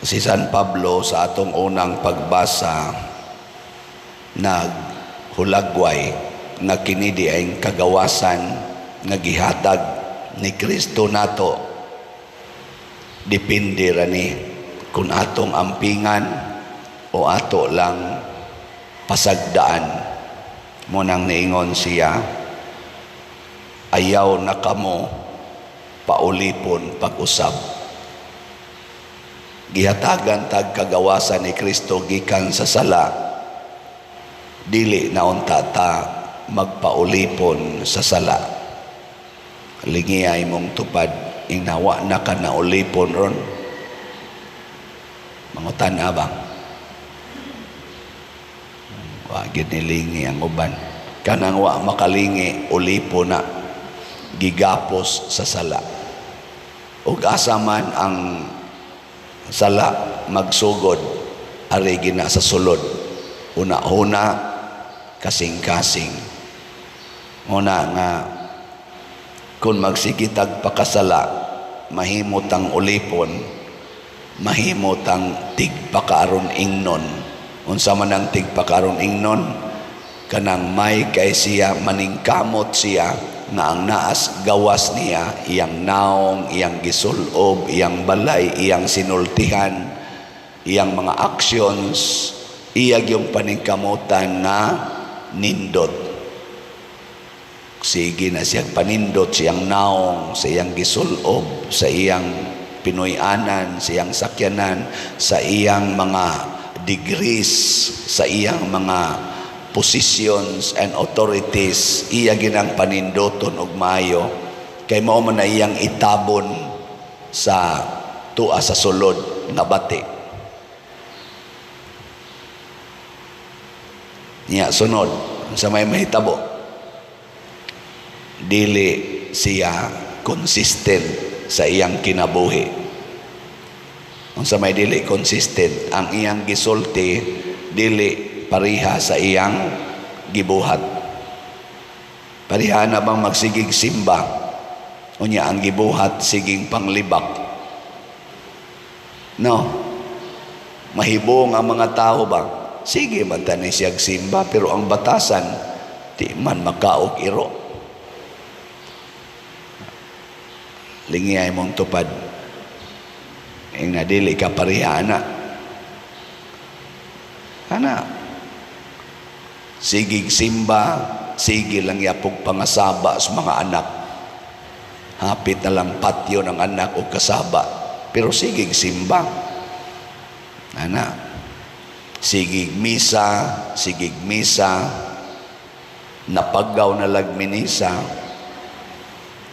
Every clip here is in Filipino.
Si San Pablo sa atong unang pagbasa naghulagway nga kini di ay kagawasan nga gihatag ni Kristo nato. Depende rani kung atong ampingan o ato lang pasagdaan. Munang niingon siya, ayaw na kamo paulipon pag-usab. Gihatagan tag kagawasan ni Kristo gikan sa sala, dili na unta ta magpaulipon sa sala. Lingiya imong tupad inawa na ka na ulipon ron. Mangutan na bang wa gid nilingi ang uban, kanang wa makalingi ulipon na gigapos sa sala. Ug asa man ang sala magsugod ari gina sa sulod, una-una kasing-kasing. Muna nga kung magsigitag pakasala, mahimot ang ulipon, mahimot ang tigpakaron ingnon. Unsa man ang tigpakaron ingnon, kanang may kay siya maningkamot siya nga ang naas gawas niya, iyang naong, iyang gisulob, iyang balay, iyang sinultihan, iyang mga actions, iyag yung paningkamutan na nindot. Sige na siyang panindot, siyang naong, sa iyang gisulob, sa iyang pinuyanan, sa iyang sakyanan, sa iyang mga degrees, sa iyang mga positions and authorities, iya ginang panindoton og maayo, kay mao man na iyang itabon sa tua sa sulod nga bati. Niya sunod sa may mahitabo, dili siya consistent sa iyang kinabuhi. Unsa may dili consistent, ang iyang gisulti dili pariha sa iyang gibuhat. Pariha na bang magsigig simba, unya ang gibuhat siging panglibak? No, mahibong ang mga tao ba? Sige man tani siyag simba, pero ang batasan di man makaog iro. Lingiyay mong tupad ing nadili ka pariha ana sigig simba, sige lang yapog pangasaba sa mga anak. Hapit na lang patyo ng anak o kasaba, pero sigig simba. Sigig misa, napagaw na lagminisa.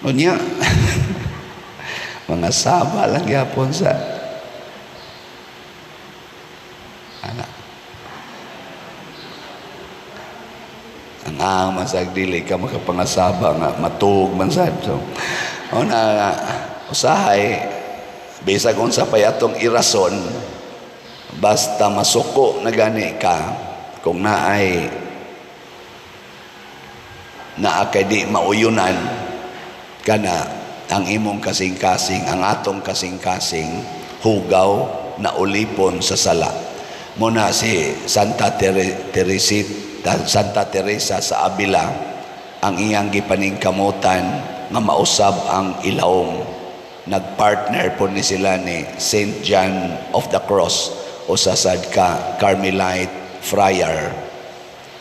Unya, mga saba lang yapon sa anak. Ang masag dili ka makapangasaba nga matug man sad. So ona usahay bisag unsa pa atong irason, basta masuko na gani ka kung naa kay di mauyunan kana ang imong kasing-kasing, ang atong kasing-kasing hugaw na ulipon sa sala. Muna si Santa Teresa sa Avila, ang iyang gipaningkamutan nga mausab ang ilawom. Nagpartner po ni sila ni Saint John of the Cross o sasad ka Carmelite friar.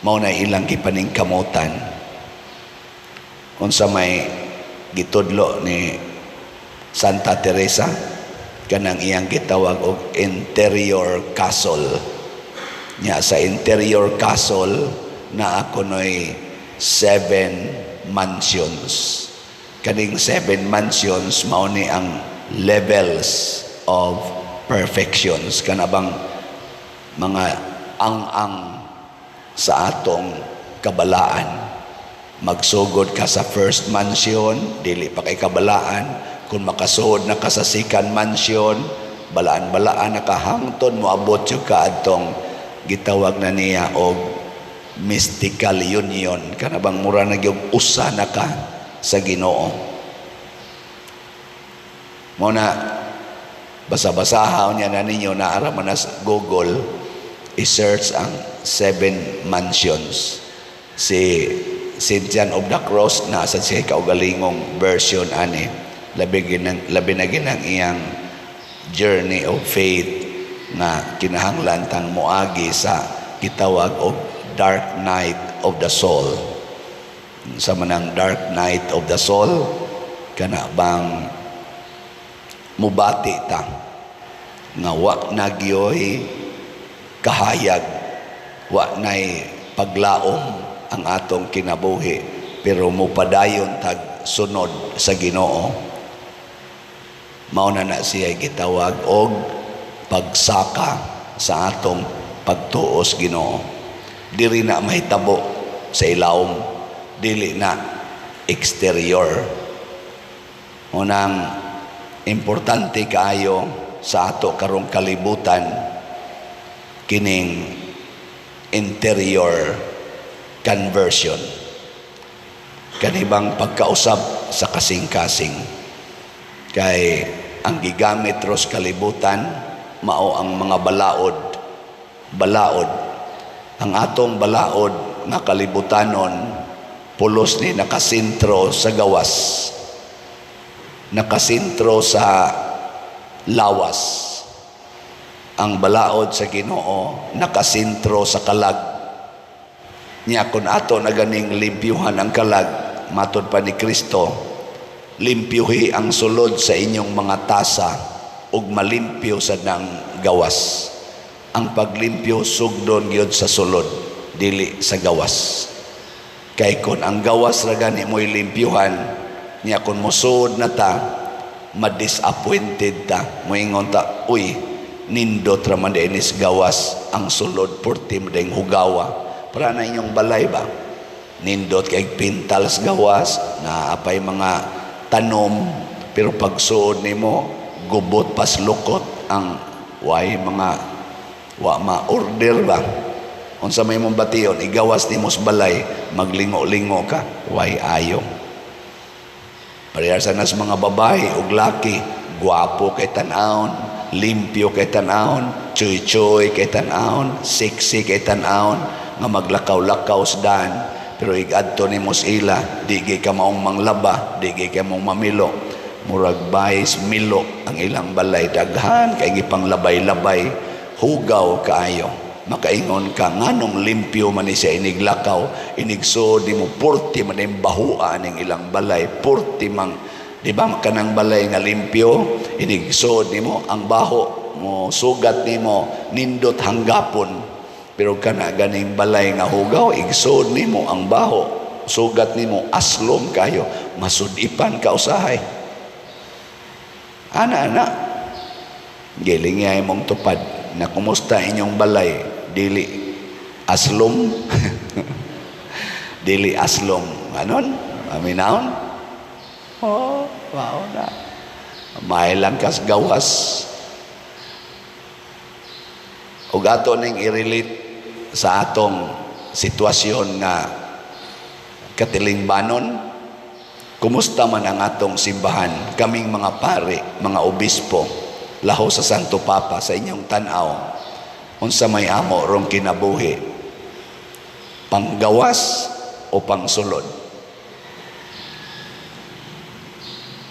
Mao na ilang gipaningkamutan. Unsa may gitudlo ni Santa Teresa, kanang iyang gitawag og interior castle. Nya sa interior castle na ako noy 7 mansions. Kaning 7 mansions mao ni ang levels of perfections, kanabang mga ang sa atong kabalaan. Magsugod ka sa first mansion, dili pa kay kabalaan. Kung makasuod na ka sa second mansion, balaan-balaan nakahangton mo abot yung kaadtong gitawag na niya og mystical union, kanabang mura na yung usa na ka sa Ginoo. Muna Basa-basahaw niya na ninyo na araman na Google, i-search ang 7 mansions. Si St. John of the Cross, nasa siya kaugalingong version ani. Labi na ginang iyang journey of faith na kinahanglan tang moagi sa gitawag og dark night of the soul. Sa manang dark night of the soul, kana bang mubati ta nga wa nagyoy kahayag, wa nay paglaom ang atong kinabuhi, pero mupadayon tag sunod sa Ginoo. Mao na siya gitawag og pagsaka sa atong pagtuos Ginoo. Diri na mahitabo sa ilawom, dili na exterior. Unang importante kaayo sa ato karong kalibutan kining interior conversion, kanibang pagkausap sa kasing-kasing. Kay ang gigamit ros kalibutan mao ang mga balaod. Ang atong balaod nga kalibutanon pulos ni nakasintro sa gawas, nakasintro sa lawas. Ang balaod sa Ginoo nakasintro sa kalag. Nya kun ato na ganing limpyuhan ang kalag, matod pa ni Kristo, limpyuhi ang sulod sa inyong mga tasa ug malimpyo sa nang gawas. Ang paglimpyo sugdon gyud sa sulod, dili sa gawas. Kay kun ang gawas ra gani mo'y limpyuhan, nya kun musud na ta, ma-disappointed ta, moingon ta, uy, nindot ra man dinis gawas, ang sulod purti madayong hugawa. Para na inyong balay ba? Nindot kay pintals gawas, na apay mga tanom, pero pagsuod nimo gubot pas lukot ang way mga wa ma-order ba. Unsa may mong bation, igawas nimo sa balay, maglingo-lingo ka, way ayo. Parehas na sa mga babae ug laki, gwapo kay tan-awon, limpyo kay tan-awon, choy-choy kay tan-awon, sexy kay tan-awon, nga maglakaw-lakaw sa daan, pero igadto nimo sa ila, di gay ka maong manglaba, di gay ka maong mamilo, murag bayis milo ang ilang balay, daghan kay gipang labay-labay, hugaw kaayo. Makaingon ka nganong limpyo man ni siya iniglakaw, inigsod mo purti man yung bahua ning ilang balay, purti mang, di ba kanang balay nga limpyo, inigsod nimo ang baho mo, sugat nimo nindot hanggapon. Pero kana ganing balay nga hugaw, igsod nimo ang baho, sugat nimo aslom kayo, masudipan ka usahay. Ana gilingay mong tupad na kumusta inyong balay, dili aslom. Dili aslom anon, aminaon. Oh, wow na. May lang kas gawas. Ug ato ning i-relate sa atong sitwasyon na katilingbanon. Kumusta man ang atong simbahan, kaming mga pari, mga obispo, laho sa Santo Papa, sa inyong tanaw, unsa may amo rong kinabuhi, panggawas o pangsulod?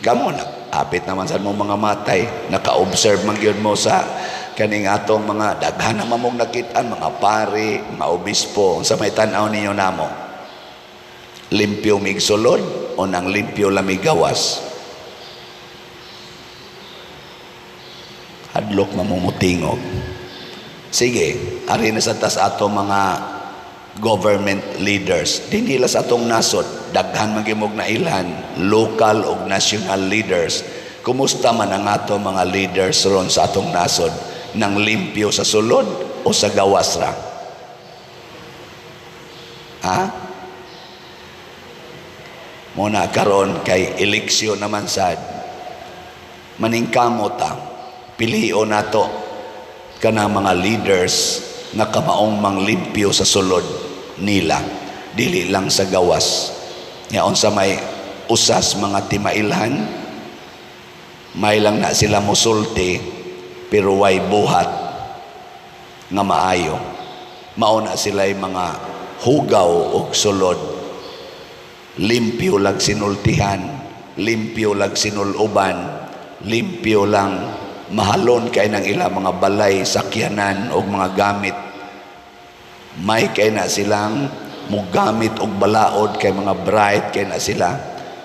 Kamo na, apit naman sa mong mga matay, naka-observe man yun mo sa kaning atong mga daghan na mamong nakitaan, mga pari, mga obispo, unsa may tanaw ninyo namo? Limpyo migsulod o nang limpyo lamigawas? Hadlok mamumutingog. Sige, ari na sa tas ato mga government leaders, di nila sa atong nasod, daghan magimog na ilan, local o national leaders. Kumusta man ang ato mga leaders ron sa atong nasod, nang limpyo sa sulod o sa gawas ra? Ha? Muna karon kay eleksyon naman sad, maningkamot pilion nato kana mga leaders nga kamaong manglimpyo sa sulod nila, dili lang sa gawas. Yaon sa may usas mga timailhan, may lang na sila musulti, pero way buhat nga maayo. Mauna sila'y mga hugaw o sulod, limpyo lang sinultihan, limpyo lang sinuluban, limpyo lang mahalon kay ng ilang mga balay, sakyanan o mga gamit. May kay na silang mugamit og balaod kay mga bright kay na sila,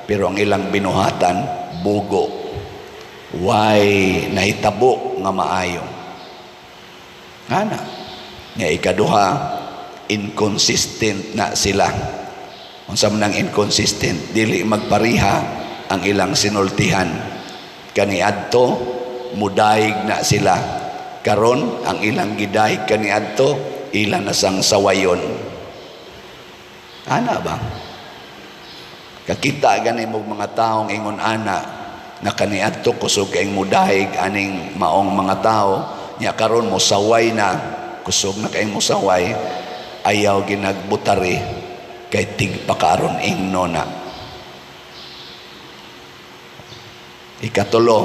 pero ang ilang binuhatan bugo, way nahitabo nga maayo. Ana nga ikaduha, inconsistent na sila. Unsa man ang inconsistent, dili magpariha ang ilang sinultihan. Kaniadto mudayeg na sila, karon ang ilang gidayeg kaniadto ilan na sang sawayon. Ana ba? Kakita gani mo mga taong ingon ana na kaniadto kusog kay mudayeg aning maong mga tao, nya karon mo saway na, kusog na kay mo saway, ayaw ginagbutari kay tigpakaron ingno na. Ikatulo,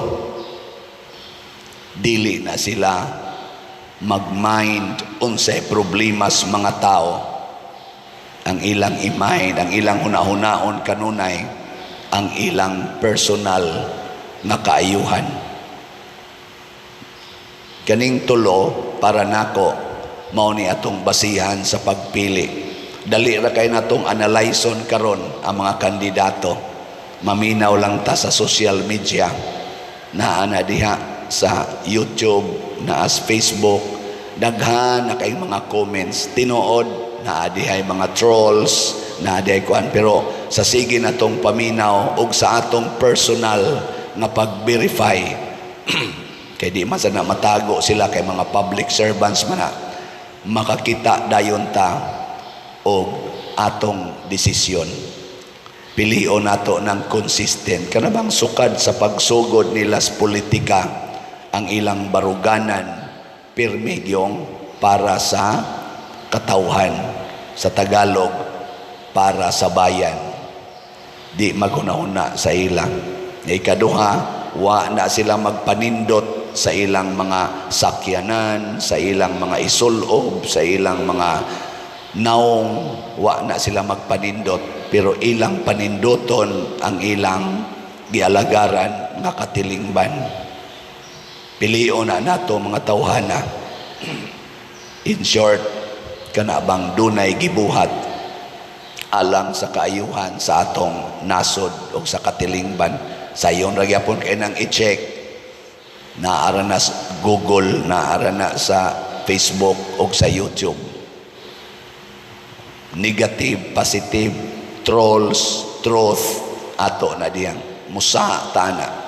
dili na sila mag-mind unsay problemas mga tao. Ang ilang i-mind, ang ilang hunahunahon kanunay ang ilang personal na kaayuhan. Kaning tulo para nako mao ni atong basihan sa pagpili. Dali ra kay natong analyson karon ang mga kandidato. Maminaw lang ta sa social media, na ana diha sa YouTube, na as Facebook, daghan na kay mga comments, tinuod na dihay mga trolls, na dihay kuan, pero sa sige natong paminaw og sa atong personal nga pag-verify kay di man sana matago sila kay mga public servants man na, makakita dayon ta og atong desisyon. Pilion nato ng consistent. Kana bang sukad sa pagsugod nila sa politika ang ilang baruganan, pirmi gyong para sa katawhan, sa Tagalog para sa bayan, di maghunahuna sa ilang. Ikaduha, wa na sila magpanindot sa ilang mga sakyanan, sa ilang mga isulob, sa ilang mga naong, wa na sila magpanindot, pero ilang panindoton ang ilang gialagaran nga katilingban. Pilion na nato mga tawhana. In short, kana bang dunay gibuhat alang sa kaayuhan sa atong nasod o sa katilingban. Sa iyon ra gyapon kay nang i-check, naara na sa Google, naara na sa Facebook o sa YouTube. Negative, positive, trolls, truth, ato na diyang musa tana.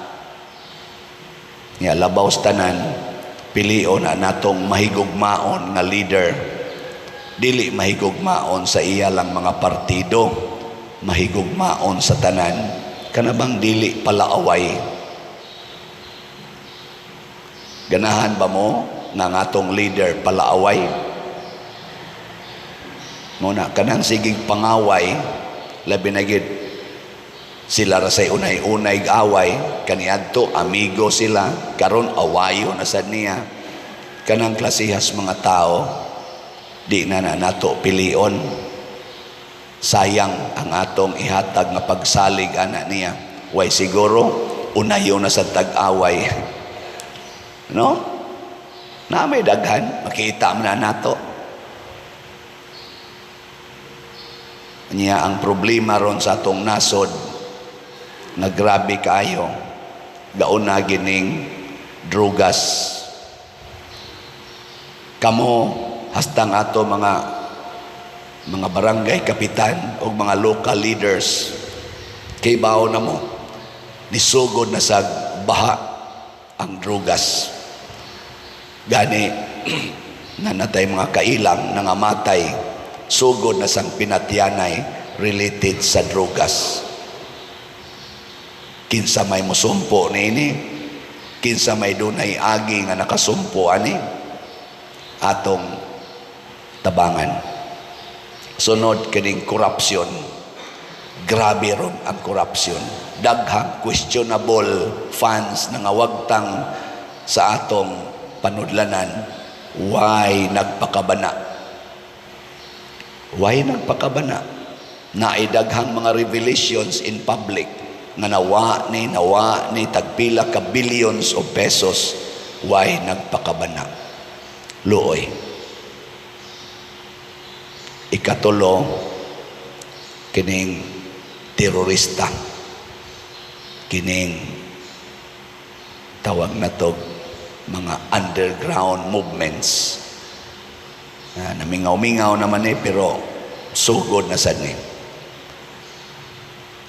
Nga labaw sa tanan, pilion na natong mahigugmaon nga leader. Dili mahigugmaon sa iya lang mga partido, mahigugmaon sa tanan. Kanabang dili palaaway. Ganahan ba mo nga atong leader palaaway? Muna kanang sigig pangaway, labi na gid sila ra say unay-unay away, kaniadto amigo sila, karon awayo na sad niya. Kanang klasihas mga tao, di na nato pilion. Sayang ang atong ihatag nga pagsalig ana niya. Way siguro unayo na sa tag-away. No? Na may daghan, makita man na nato. Niya ang problema ron sa atong nasod na grabe kaayo, gauna gining drugas. Kamo hastang ato mga barangay kapitan o mga local leaders, kay bao na mo nisugod na sa baha ang drugas. Gani nanatay mga kailang nangamatay, sugod na sang pinatyanay related sa drugas. Kinsa may musumpo niini, kinsa may dunay agi nga nakasumpo ani atong tabangan. Sunod kining korupsyon. Grabe ron ang korupsyon. Daghang questionable funds na ngawagtang sa atong panudlanan, why nagpakabana. Why nagpakabana? Naidaghang mga revelations in public nga nawa ni tagpila ka billions of pesos. Why nagpakabana? Luoy. Ikatulo, kining terorista, kining tawag na to mga underground movements. Namingaw-mingaw naman pero sugod na sad ni.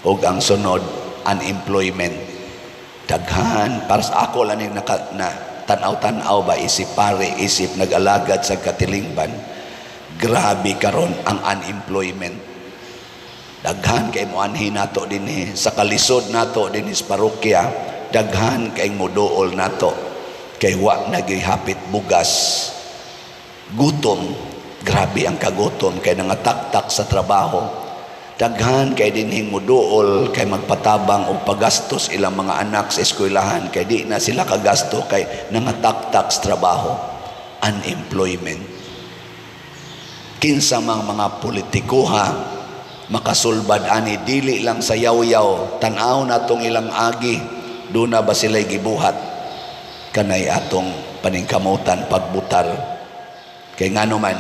Og ang sunod, unemployment. Daghan, para sa ako lang na tanaw-tanaw ba, isip pare, isip nag-alagad sa katilingban, grabe karon ang unemployment. Daghan kay mo anhin nato din sa kalisod nato din sa parokya, daghan kay moduol nato kay wa nagihapit bugas. Gutom, grabe ang kagutom kay nangataktak sa trabaho. Daghan kay dinhing moduol kay magpatabang og pagastos ilang mga anak sa eskwelahan kay di na sila kagasto kay nangataktak sa trabaho. Unemployment. Kinsa mang mga politikuha makasulbad ani dili lang sa yaw-yaw, tan-aw natong ilang agi, do na ba sila'y gibuhat kanay atong paningkamutan pagbutar. Kay ngano man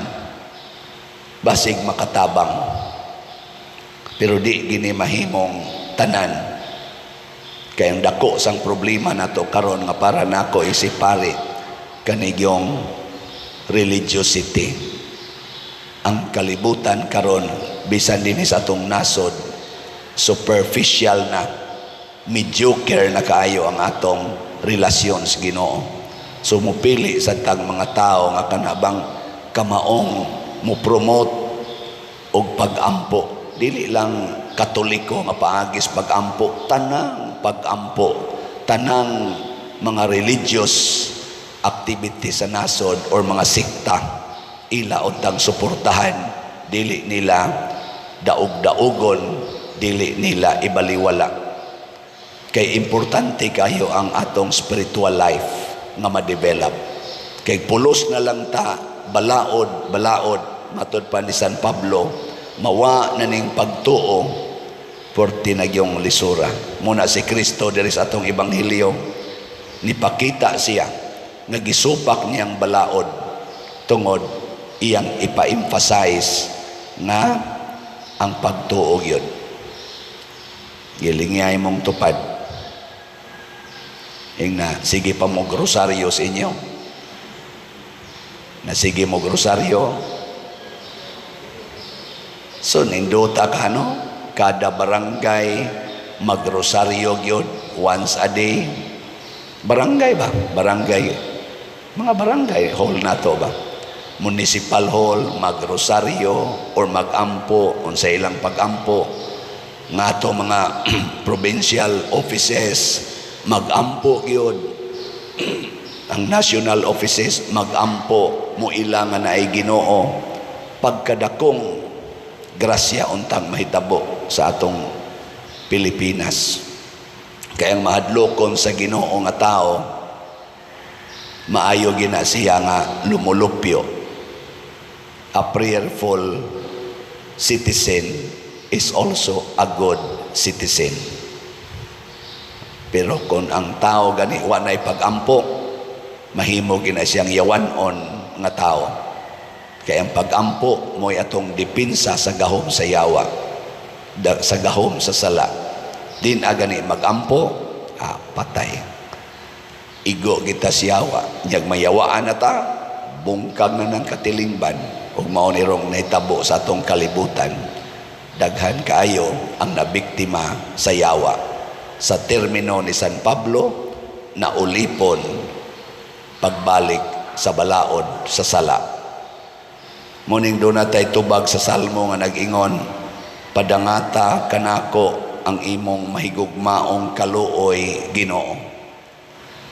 basig makatabang pero di gini mahimong tanan. Kay ang dako sang problema nato karon nga para nako isip pare kanigyong religiosity. Ang kalibutan karon bisan din sa atong nasod superficial na, mediocre na kaayo ang atong relasyon sa Ginoo. So mupili sa tag mga tao nga kanabang kamaong mo promote og pag-ampo. Dili lang Katoliko nga paagis pag-ampo, tanang pag-ampo, tanang mga religious activity sa nasod or mga sikta ila untang suportahan, dili nila daog-daogon, dili nila ibaliwala. Kay importante kayo ang atong spiritual life nga ma-develop. Kay pulos na lang ta, balaod matod pa ni San Pablo, mawa na ning pagtuo porti nagyong lisura. Muna si Kristo diri sa atong ebanghelyo, nipakita siya nga gisupak niyang balaod tungod iyang ipa-emphasize nga ang pagtuo yun. Gilingay mong tupad. Na sige pa mo grosaryo sa inyo. Na sige mo grosaryo. So ninduta ka kada barangay magrosaryo yun once a day. Barangay ba? Mga barangay hall na to ba? Municipal hall, magrosaryo or magampo, unsa ilang pagampo. Nga to mga provincial offices, magampo yun. Ang national offices, magampo mo ilangan na ay Ginoo. Pagkadakong grasya untang mahitabo sa atong Pilipinas. Kaya ang mahadlokon sa Ginoo nga tao, maayo gina siya nga lumulupyo. A prayerful citizen is also a good citizen. Pero kung ang tao gani wanay pag-ampo, mahimo gina siyang yawanon nga tao. Kaya ang pag-ampo mo'y atong dipinsa sa gahom sa yawa, sa gahom sa sala. Din agani mag-ampo, patay. Igo kita siyawa, nyag mayawaan na ta, bungkag na ng katilingban, ug mao ni rong nahitabo sa atong kalibutan. Daghan kaayo ang nabiktima sa yawa. Sa termino ni San Pablo, naulipon pagbalik sa balaod sa sala. Muning doon natay tubag sa salmo nga nag-ingon, padangata kanako ang imong mahigugmaong kaluoy Ginoo.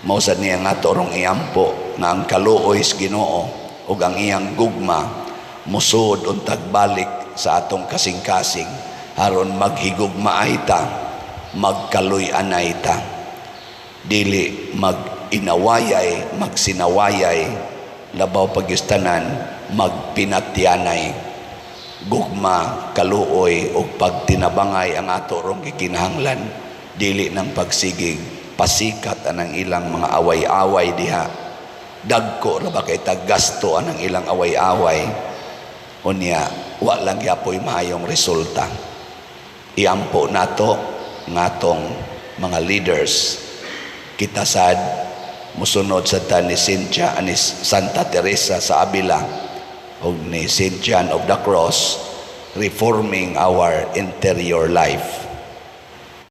Mausad niya nga torong iampo na ang kaluoy sa Ginoo ug ang iyang gugma musud untag balik sa atong kasing-kasing aron maghigugmaay ta, magkaluy-anay ta, dili mag-inawayay, magsinawayay, labaw pagyustanan, magpinatyanay, gugma, kaluoy, o pagtinabangay ang ato rong gikinahanglan, dili ng pagsigig, pasikat anang ilang mga away-away diha, dagko ra ba kay taggasto anang ilang away-away, unya, wa lang yapoy maayong resulta. Iampo nato ngatong mga leaders, kita sad musunod sa ta ni Cynthia ni Santa Teresa sa Avila o ni St. John of the Cross, reforming our interior life.